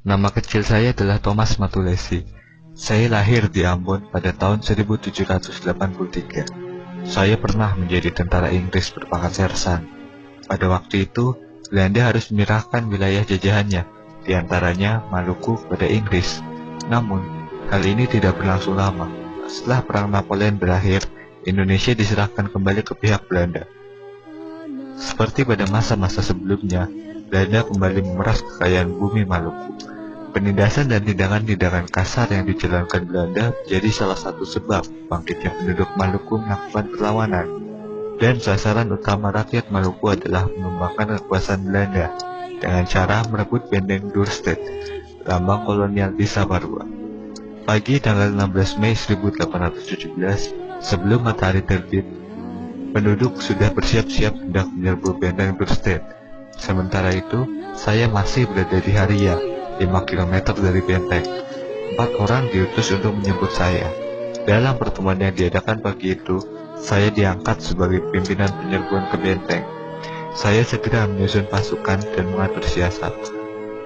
Nama kecil saya adalah Thomas Matulesi. Saya lahir di Ambon pada tahun 1783. Saya pernah menjadi tentara Inggris berpangkat sersan. Pada waktu itu, Belanda harus menyerahkan wilayah jajahannya, di antaranya Maluku kepada Inggris. Namun, hal ini tidak berlangsung lama. Setelah Perang Napoleon berakhir, Indonesia diserahkan kembali ke pihak Belanda. Seperti pada masa-masa sebelumnya, Belanda kembali memeras kekayaan bumi Maluku. Penindasan dan tindakan-tindakan kasar yang dijalankan Belanda jadi salah satu sebab bangkitnya penduduk Maluku melakukan perlawanan. Dan sasaran utama rakyat Maluku adalah mengembangkan kekuasaan Belanda dengan cara merebut benteng Dorset, lambang kolonial di Saparua. Pagi tanggal 16 Mei 1817, sebelum matahari terbit, penduduk sudah bersiap-siap hendak menyerbu benteng Dorset. Sementara itu, saya masih berada di Haria, 5 km dari benteng. 4 orang diutus untuk menyebut saya. Dalam pertemuan yang diadakan pagi itu, saya diangkat sebagai pimpinan penyerbuan ke benteng. Saya segera menyusun pasukan dan mengatur siasat.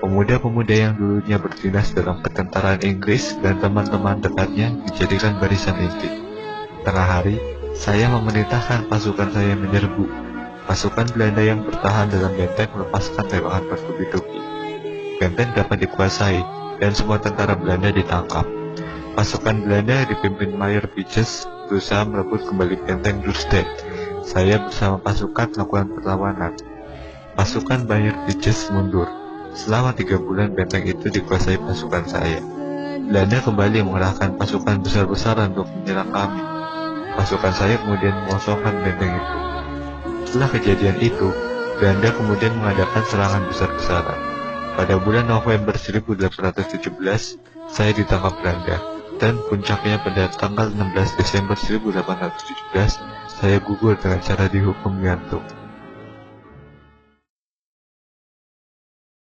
Pemuda-pemuda yang dulunya berdinas dalam ketentaraan Inggris dan teman-teman dekatnya dijadikan barisan inti. Tengah hari, saya memerintahkan pasukan saya menyerbu. Pasukan Belanda yang bertahan dalam benteng melepaskan tembakan bertubi-tubi. Benteng dapat dikuasai dan semua tentara Belanda ditangkap. Pasukan Belanda dipimpin Mayor Pitjes berusaha merebut kembali benteng Dorset. Saya bersama pasukan melakukan perlawanan. Pasukan Mayor Pitjes mundur. Selama 3 bulan benteng itu dikuasai pasukan saya. Belanda kembali mengerahkan pasukan besar-besaran untuk menyerang kami. Pasukan saya kemudian mengosongkan benteng itu. Setelah kejadian itu, Belanda kemudian mengadakan serangan besar-besaran. Pada bulan November 1817, saya ditangkap Belanda, dan puncaknya pada tanggal 16 Desember 1817, saya gugur dengan cara dihukum gantung.